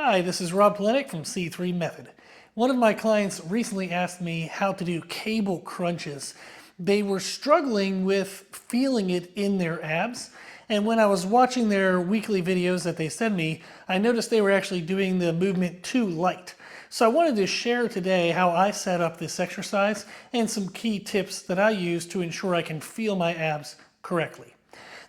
Hi, this is Rob Polenik from C3 Method. One of my clients recently asked me how to do cable crunches. They were struggling with feeling it in their abs, and when I was watching their weekly videos that they send me, I noticed they were actually doing the movement too light. So I wanted to share today how I set up this exercise and some key tips that I use to ensure I can feel my abs correctly.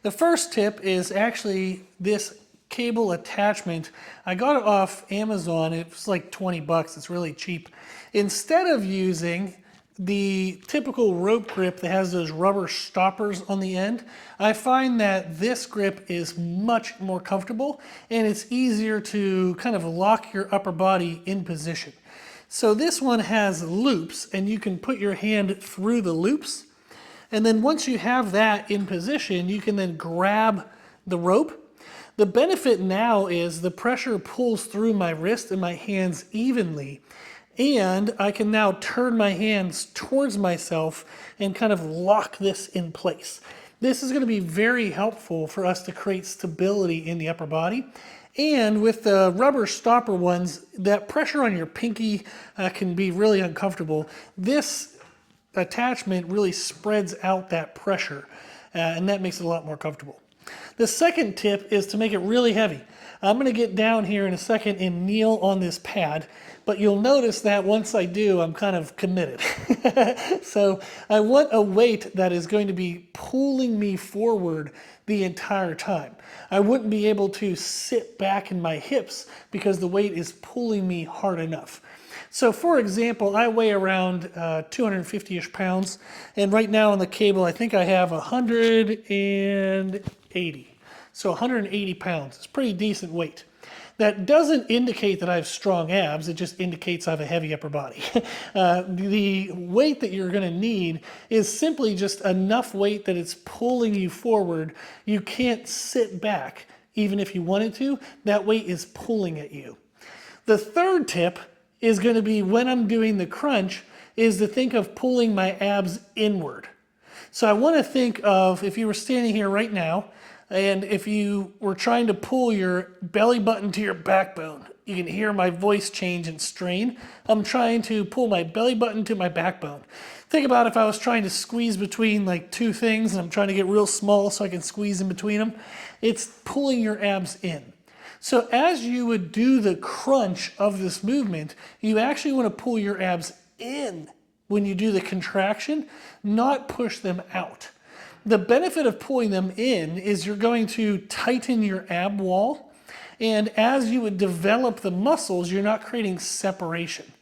The first tip is actually this cable attachment. I got it off Amazon. It was like 20 bucks. It's really cheap. Instead of using the typical rope grip that has those rubber stoppers on the end, I find that this grip is much more comfortable and it's easier to kind of lock your upper body in position. So this one has loops and you can put your hand through the loops, and then once you have that in position, you can then grab the rope. The benefit now is the pressure pulls through my wrist and my hands evenly, and I can now turn my hands towards myself and kind of lock this in place. This is going to be very helpful for us to create stability in the upper body. And with the rubber stopper ones, that pressure on your pinky can be really uncomfortable. This attachment really spreads out that pressure, and that makes it a lot more comfortable. The second tip is to make it really heavy. I'm going to get down here in a second and kneel on this pad, but you'll notice that once I do, I'm kind of committed. So I want a weight that is going to be pulling me forward the entire time. I wouldn't be able to sit back in my hips because the weight is pulling me hard enough. So for example, I weigh around 250-ish pounds, and right now on the cable I think I have 180. So 180 pounds. It's pretty decent weight. That doesn't indicate that I have strong abs, it just indicates I have a heavy upper body. The weight that you're going to need is simply just enough weight that it's pulling you forward. You can't sit back even if you wanted to. That weight is pulling at you. The third tip is going to be, when I'm doing the crunch, is to think of pulling my abs inward. So I want to think of, if you were standing here right now, and if you were trying to pull your belly button to your backbone, you can hear my voice change and strain. I'm trying to pull my belly button to my backbone. Think about if I was trying to squeeze between like two things and I'm trying to get real small so I can squeeze in between them. It's pulling your abs in. So as you would do the crunch of this movement, you actually want to pull your abs in when you do the contraction, not push them out. The benefit of pulling them in is you're going to tighten your ab wall, and as you would develop the muscles, you're not creating separation.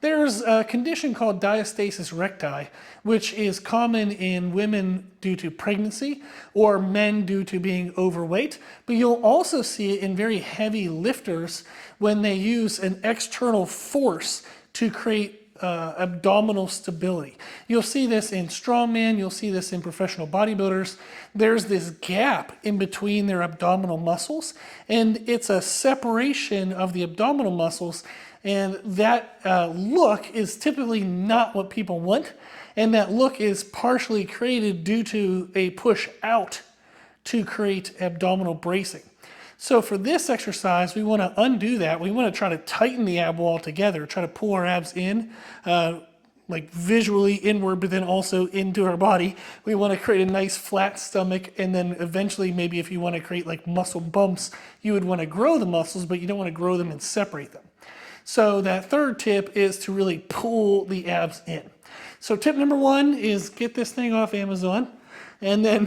There's a condition called diastasis recti, which is common in women due to pregnancy or men due to being overweight, but you'll also see it in very heavy lifters when they use an external force to create abdominal stability. You'll see this in strongmen, you'll see this in professional bodybuilders. There's this gap in between their abdominal muscles, and it's a separation of the abdominal muscles, and that look is typically not what people want, and that look is partially created due to a push out to create abdominal bracing. So for this exercise, we want to undo that. We want to try to tighten the ab wall together, try to pull our abs in, like visually inward, but then also into our body. We want to create a nice flat stomach, and then eventually maybe if you want to create like muscle bumps, you would want to grow the muscles, but you don't want to grow them and separate them. So that third tip is to really pull the abs in. So tip number one is get this thing off Amazon. And then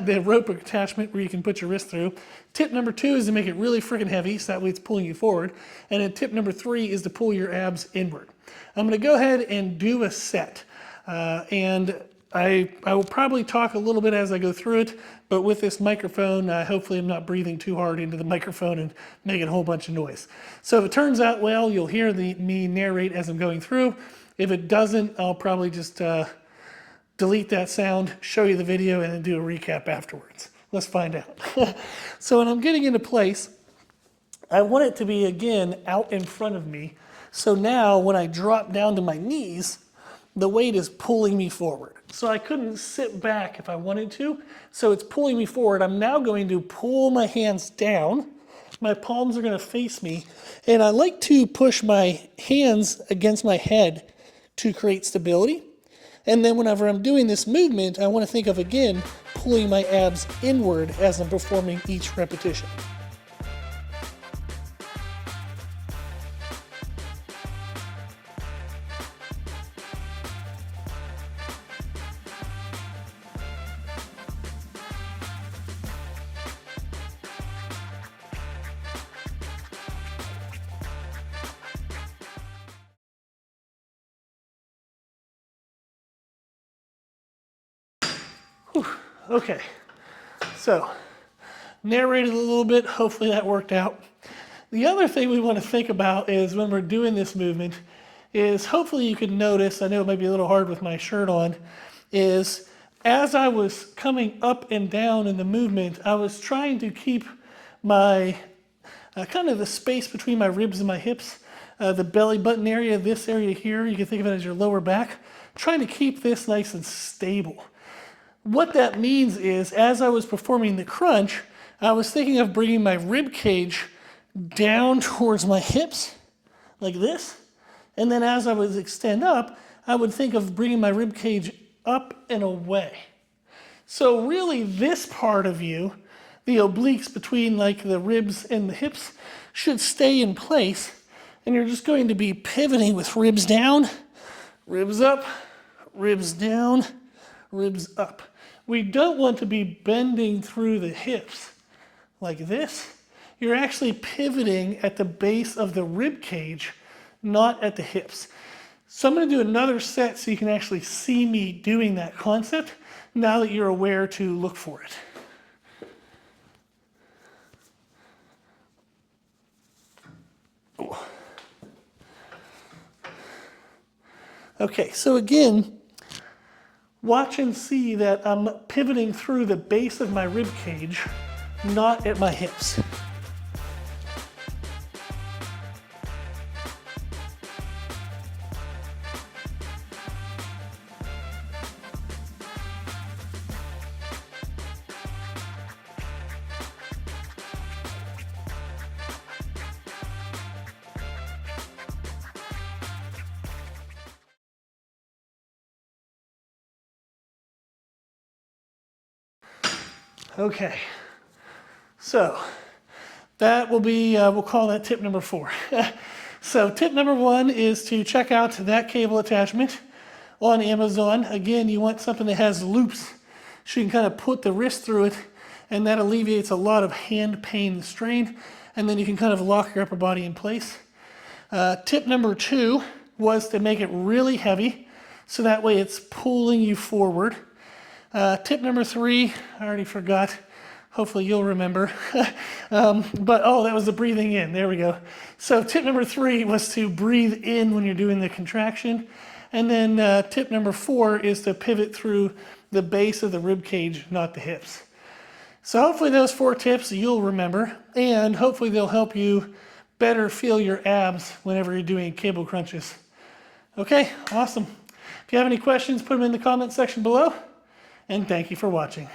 the rope attachment where you can put your wrist through. Tip number two is to make it really freaking heavy, so that way it's pulling you forward. And then tip number three is to pull your abs inward. I'm going to go ahead and do a set. And I will probably talk a little bit as I go through it, but with this microphone, hopefully I'm not breathing too hard into the microphone and making a whole bunch of noise. So if it turns out well, you'll hear me narrate as I'm going through. If it doesn't, I'll probably just delete that sound, show you the video, and then do a recap afterwards. Let's find out. So when I'm getting into place, I want it to be, again, out in front of me. So now when I drop down to my knees, the weight is pulling me forward. So I couldn't sit back if I wanted to, so it's pulling me forward. I'm now going to pull my hands down my palms are going to face me, and I like to push my hands against my head to create stability. And then whenever I'm doing this movement, I want to think of, again, pulling my abs inward as I'm performing each repetition. Whew. Okay, so narrated a little bit, hopefully that worked out. The other thing we want to think about is when we're doing this movement is, hopefully you can notice, I know it might be a little hard with my shirt on, is as I was coming up and down in the movement, I was trying to keep my, kind of the space between my ribs and my hips, the belly button area, this area here, you can think of it as your lower back, trying to keep this nice and stable. What that means is, as I was performing the crunch, I was thinking of bringing my rib cage down towards my hips, like this. And then as I would extend up, I would think of bringing my rib cage up and away. So really this part of you, the obliques between like the ribs and the hips, should stay in place. And you're just going to be pivoting with ribs down, ribs up, ribs down, ribs up. We don't want to be bending through the hips like this. You're actually pivoting at the base of the rib cage, not at the hips. So I'm going to do another set so you can actually see me doing that concept now that you're aware to look for it. Okay, so again, watch and see that I'm pivoting through the base of my rib cage, not at my hips. Okay, so that will be, we'll call that tip number 4. So tip number 1 is to check out that cable attachment on Amazon. Again, you want something that has loops so you can kind of put the wrist through it, and that alleviates a lot of hand pain and strain, and then you can kind of lock your upper body in place. Tip number 2 was to make it really heavy, so that way it's pulling you forward. Tip number 3, I already forgot. Hopefully you'll remember. But that was the breathing in. There we go. So tip number 3 was to breathe in when you're doing the contraction. And then tip number 4 is to pivot through the base of the rib cage, not the hips. So hopefully those 4 tips you'll remember, and hopefully they'll help you better feel your abs whenever you're doing cable crunches. Okay, awesome. If you have any questions, put them in the comment section below. And thank you for watching.